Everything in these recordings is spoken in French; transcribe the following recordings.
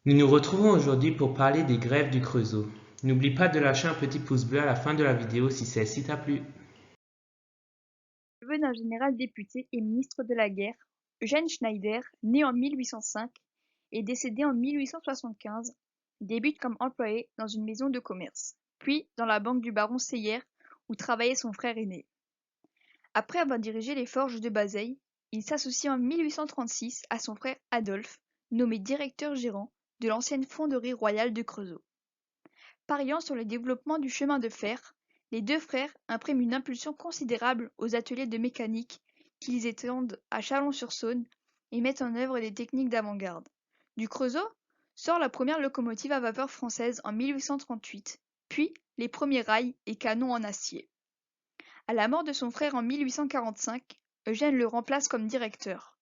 Nous nous retrouvons aujourd'hui pour parler des grèves du Creusot. N'oublie pas de lâcher un petit pouce bleu à la fin de la vidéo si celle-ci t'a plu. Neveu d'un général député et ministre de la Guerre, Eugène Schneider, né en 1805 et décédé en 1875, débute comme employé dans une maison de commerce, puis dans la banque du baron Seyer où travaillait son frère aîné. Après avoir dirigé les forges de Bazeilles, il s'associe en 1836 à son frère Adolphe, nommé directeur gérant de l'ancienne fonderie royale de Creusot. Pariant sur le développement du chemin de fer, les deux frères impriment une impulsion considérable aux ateliers de mécanique qu'ils étendent à Chalon-sur-Saône et mettent en œuvre des techniques d'avant-garde. Du Creusot sort la première locomotive à vapeur française en 1838, puis les premiers rails et canons en acier. À la mort de son frère en 1845, Eugène le remplace comme directeur.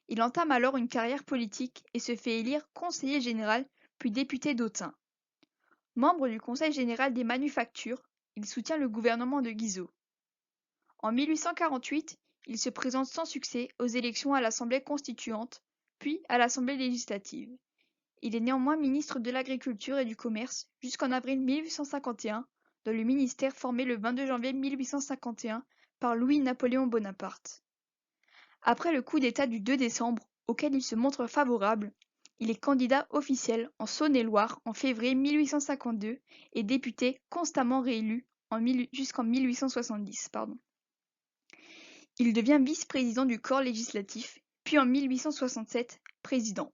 Il entame alors une carrière politique et se fait élire conseiller général puis député d'Autun. Membre du Conseil général des manufactures, il soutient le gouvernement de Guizot. En 1848, il se présente sans succès aux élections à l'Assemblée constituante, puis à l'Assemblée législative. Il est néanmoins ministre de l'Agriculture et du Commerce jusqu'en avril 1851, dans le ministère formé le 22 janvier 1851 par Louis-Napoléon Bonaparte. Après le coup d'État du 2 décembre, auquel il se montre favorable, il est candidat officiel en Saône-et-Loire en février 1852 et député constamment réélu jusqu'en 1870. Il devient vice-président du corps législatif, puis en 1867 président.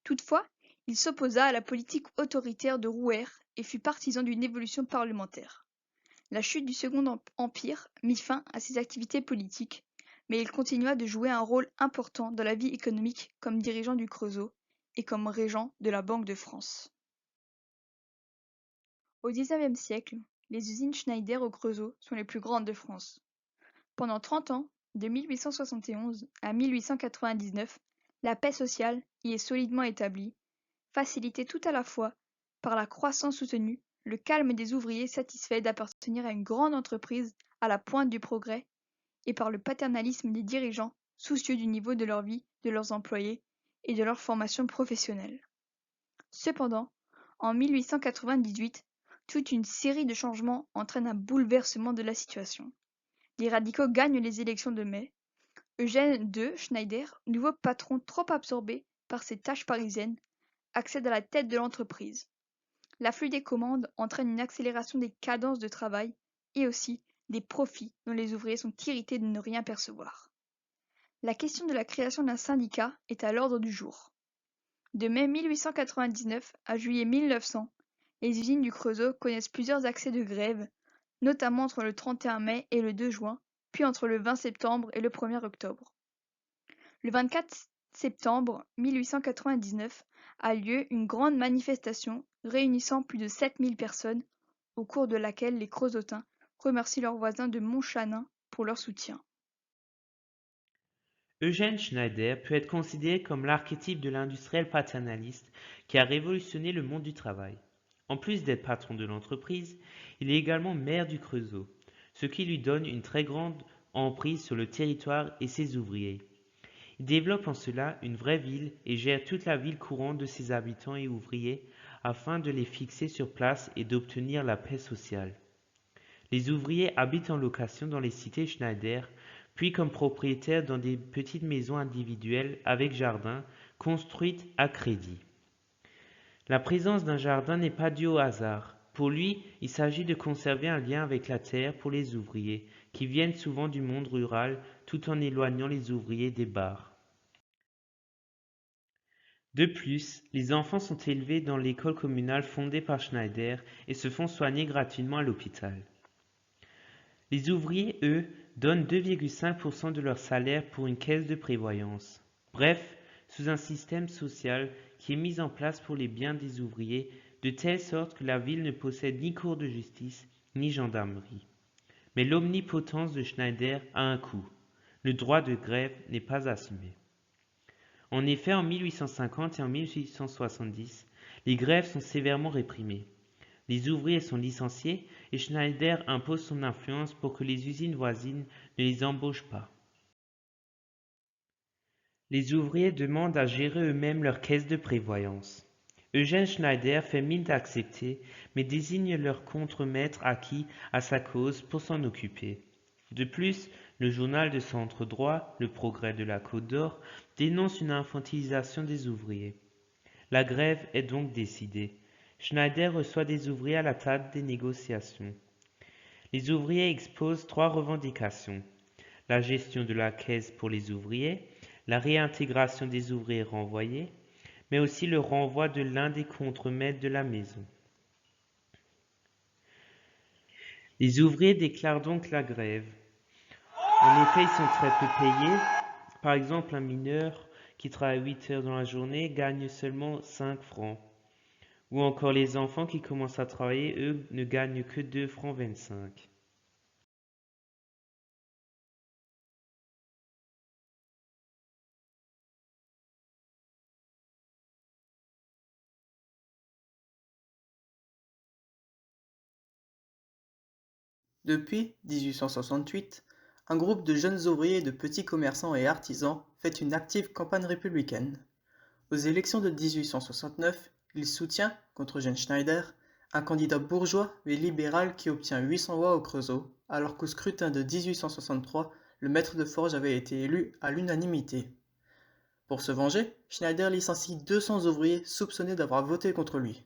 Toutefois, il s'opposa à la politique autoritaire de Rouher et fut partisan d'une évolution parlementaire. La chute du Second Empire mit fin à ses activités politiques, mais il continua de jouer un rôle important dans la vie économique comme dirigeant du Creusot et comme régent de la Banque de France. Au XIXe siècle, les usines Schneider au Creusot sont les plus grandes de France. Pendant 30 ans, de 1871 à 1899, la paix sociale y est solidement établie, facilitée tout à la fois par la croissance soutenue, le calme des ouvriers satisfaits d'appartenir à une grande entreprise à la pointe du progrès, et par le paternalisme des dirigeants soucieux du niveau de leur vie, de leurs employés et de leur formation professionnelle. Cependant, en 1898, toute une série de changements entraîne un bouleversement de la situation. Les radicaux gagnent les élections de mai. Eugène II Schneider, nouveau patron trop absorbé par ses tâches parisiennes, accède à la tête de l'entreprise. L'afflux des commandes entraîne une accélération des cadences de travail et aussi des profits dont les ouvriers sont irrités de ne rien percevoir. La question de la création d'un syndicat est à l'ordre du jour. De mai 1899 à juillet 1900, les usines du Creusot connaissent plusieurs accès de grève, notamment entre le 31 mai et le 2 juin, puis entre le 20 septembre et le 1er octobre. Le 24 septembre 1899 a lieu une grande manifestation réunissant plus de 7000 personnes, au cours de laquelle les Creusotins remercient leurs voisins de Montchanin pour leur soutien. Eugène Schneider peut être considéré comme l'archétype de l'industriel paternaliste qui a révolutionné le monde du travail. En plus d'être patron de l'entreprise, il est également maire du Creusot, ce qui lui donne une très grande emprise sur le territoire et ses ouvriers. Il développe en cela une vraie ville et gère toute la ville courante de ses habitants et ouvriers afin de les fixer sur place et d'obtenir la paix sociale. Les ouvriers habitent en location dans les cités Schneider, puis comme propriétaires dans des petites maisons individuelles avec jardin, construites à crédit. La présence d'un jardin n'est pas due au hasard. Pour lui, il s'agit de conserver un lien avec la terre pour les ouvriers, qui viennent souvent du monde rural tout en éloignant les ouvriers des bars. De plus, les enfants sont élevés dans l'école communale fondée par Schneider et se font soigner gratuitement à l'hôpital. Les ouvriers, eux, donnent 2,5% de leur salaire pour une caisse de prévoyance. Bref, sous un système social qui est mis en place pour les biens des ouvriers, de telle sorte que la ville ne possède ni cour de justice, ni gendarmerie. Mais l'omnipotence de Schneider a un coût. Le droit de grève n'est pas assumé. En effet, en 1850 et en 1870, les grèves sont sévèrement réprimées. Les ouvriers sont licenciés et Schneider impose son influence pour que les usines voisines ne les embauchent pas. Les ouvriers demandent à gérer eux-mêmes leur caisse de prévoyance. Eugène Schneider fait mine d'accepter, mais désigne leur contremaître acquis à sa cause pour s'en occuper. De plus, le journal de centre droit, Le Progrès de la Côte d'Or, dénonce une infantilisation des ouvriers. La grève est donc décidée. Schneider reçoit des ouvriers à la table des négociations. Les ouvriers exposent 3 revendications: la gestion de la caisse pour les ouvriers, la réintégration des ouvriers renvoyés, mais aussi le renvoi de l'un des contremaîtres de la maison. Les ouvriers déclarent donc la grève. En effet, ils sont très peu payés. Par exemple, un mineur qui travaille 8 heures dans la journée gagne seulement 5 francs. Ou encore les enfants qui commencent à travailler, eux, ne gagnent que 2 francs 25. Depuis 1868, un groupe de jeunes ouvriers, de petits commerçants et artisans fait une active campagne républicaine. Aux élections de 1869, il soutient, contre Eugène Schneider, un candidat bourgeois mais libéral qui obtient 800 voix au Creusot, alors qu'au scrutin de 1863, le maître de forge avait été élu à l'unanimité. Pour se venger, Schneider licencie 200 ouvriers soupçonnés d'avoir voté contre lui.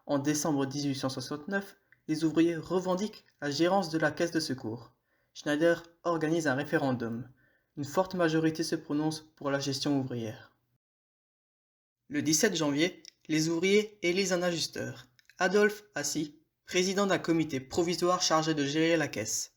En décembre 1869, les ouvriers revendiquent la gérance de la caisse de secours. Schneider organise un référendum. Une forte majorité se prononce pour la gestion ouvrière. Le 17 janvier, les ouvriers élisent un ajusteur, Adolphe Assy, président d'un comité provisoire chargé de gérer la caisse.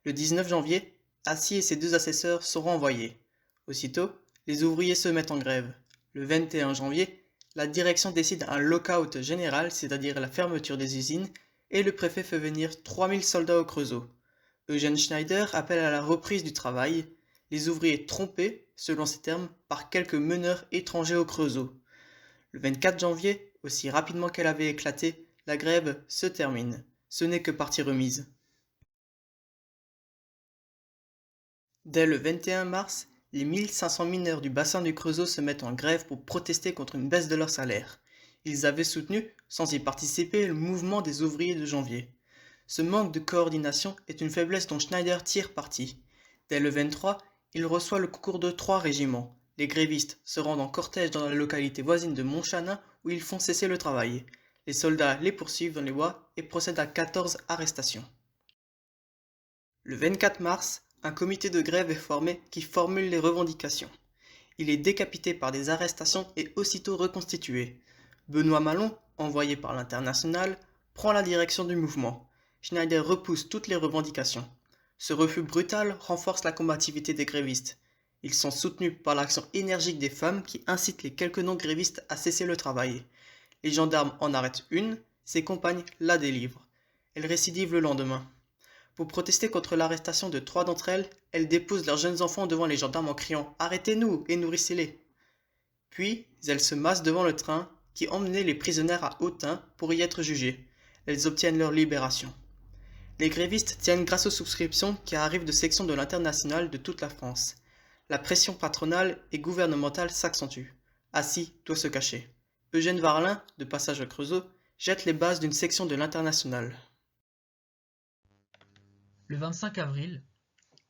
Le 19 janvier, Assy et ses 2 assesseurs sont renvoyés. Aussitôt, les ouvriers se mettent en grève. Le 21 janvier, la direction décide un lock-out général, c'est-à-dire la fermeture des usines, et le préfet fait venir 3000 soldats au Creusot. Eugène Schneider appelle à la reprise du travail, les ouvriers trompés, selon ses termes, par quelques meneurs étrangers au Creusot. Le 24 janvier, aussi rapidement qu'elle avait éclaté, la grève se termine. Ce n'est que partie remise. Dès le 21 mars, les 1500 mineurs du bassin du Creusot se mettent en grève pour protester contre une baisse de leur salaire. Ils avaient soutenu, sans y participer, le mouvement des ouvriers de janvier. Ce manque de coordination est une faiblesse dont Schneider tire parti. Dès le 23, il reçoit le concours de 3 régiments. Les grévistes se rendent en cortège dans la localité voisine de Montchanin où ils font cesser le travail. Les soldats les poursuivent dans les bois et procèdent à 14 arrestations. Le 24 mars, un comité de grève est formé qui formule les revendications. Il est décapité par des arrestations et aussitôt reconstitué. Benoît Malon, envoyé par l'Internationale, prend la direction du mouvement. Schneider repousse toutes les revendications. Ce refus brutal renforce la combativité des grévistes. Ils sont soutenus par l'action énergique des femmes qui incitent les quelques non-grévistes à cesser le travail. Les gendarmes en arrêtent une, ses compagnes la délivrent. Elle récidive le lendemain. Pour protester contre l'arrestation de 3 d'entre elles, elles déposent leurs jeunes enfants devant les gendarmes en criant « Arrêtez-nous et nourrissez-les ». Puis, elles se massent devant le train qui emmenait les prisonnières à Autun pour y être jugées. Elles obtiennent leur libération. Les grévistes tiennent grâce aux souscriptions qui arrivent de sections de l'Internationale de toute la France. La pression patronale et gouvernementale s'accentue. Assy doit se cacher. Eugène Varlin, de passage au Creusot, jette les bases d'une section de l'Internationale. Le 25 avril,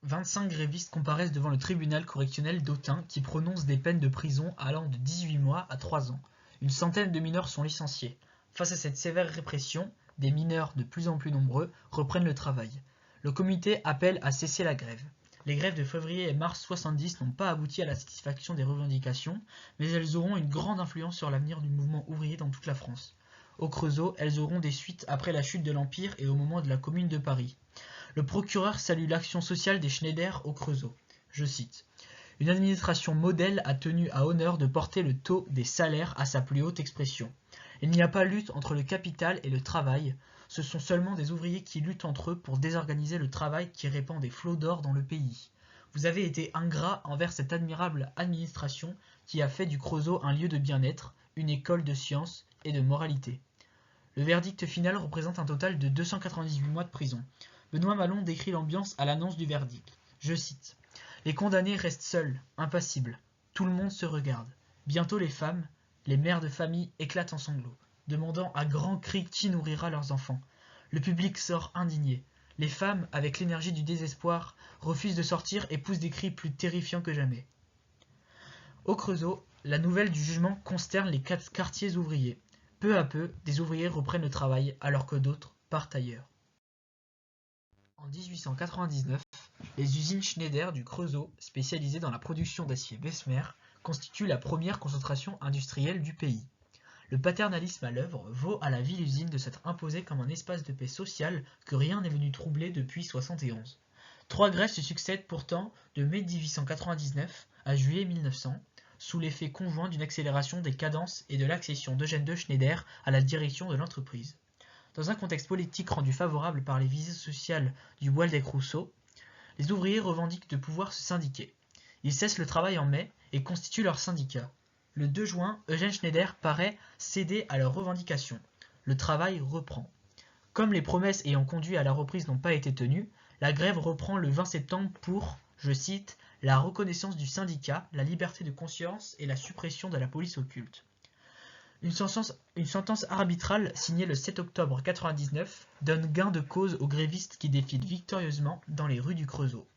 25 grévistes comparaissent devant le tribunal correctionnel d'Autun qui prononce des peines de prison allant de 18 mois à 3 ans. Une centaine de mineurs sont licenciés. Face à cette sévère répression, des mineurs de plus en plus nombreux reprennent le travail. Le comité appelle à cesser la grève. Les grèves de février et mars 70 n'ont pas abouti à la satisfaction des revendications, mais elles auront une grande influence sur l'avenir du mouvement ouvrier dans toute la France. Au Creusot, elles auront des suites après la chute de l'Empire et au moment de la Commune de Paris. Le procureur salue l'action sociale des Schneider au Creusot. Je cite. « Une administration modèle a tenu à honneur de porter le taux des salaires à sa plus haute expression. Il n'y a pas lutte entre le capital et le travail, ce sont seulement des ouvriers qui luttent entre eux pour désorganiser le travail qui répand des flots d'or dans le pays. Vous avez été ingrat envers cette admirable administration qui a fait du Creusot un lieu de bien-être, une école de science et de moralité. » Le verdict final représente un total de 298 mois de prison. Benoît Malon décrit l'ambiance à l'annonce du verdict. Je cite. « Les condamnés restent seuls, impassibles. tout le monde se regarde. Bientôt les femmes, les mères de famille éclatent en sanglots, demandant à grands cris qui nourrira leurs enfants. Le public sort indigné. Les femmes, avec l'énergie du désespoir, refusent de sortir et poussent des cris plus terrifiants que jamais. Au Creusot, la nouvelle du jugement consterne les quartiers ouvriers. Peu à peu, des ouvriers reprennent le travail alors que d'autres partent ailleurs. En 1899, les usines Schneider du Creusot, spécialisées dans la production d'acier Bessemer, constituent la première concentration industrielle du pays. Le paternalisme à l'œuvre vaut à la ville-usine de s'être imposée comme un espace de paix sociale que rien n'est venu troubler depuis 71. 3 grèves se succèdent pourtant de mai 1899 à juillet 1900, sous l'effet conjoint d'une accélération des cadences et de l'accession d'Eugène de Schneider à la direction de l'entreprise. Dans un contexte politique rendu favorable par les visées sociales du Waldeck-Rousseau, les ouvriers revendiquent de pouvoir se syndiquer. Ils cessent le travail en mai et constituent leur syndicat. Le 2 juin, Eugène Schneider paraît céder à leurs revendications. Le travail reprend. Comme les promesses ayant conduit à la reprise n'ont pas été tenues, la grève reprend le 20 septembre pour, je cite, « la reconnaissance du syndicat, la liberté de conscience et la suppression de la police occulte ». Une sentence arbitrale signée le 7 octobre 1999 donne gain de cause aux grévistes qui défilent victorieusement dans les rues du Creusot.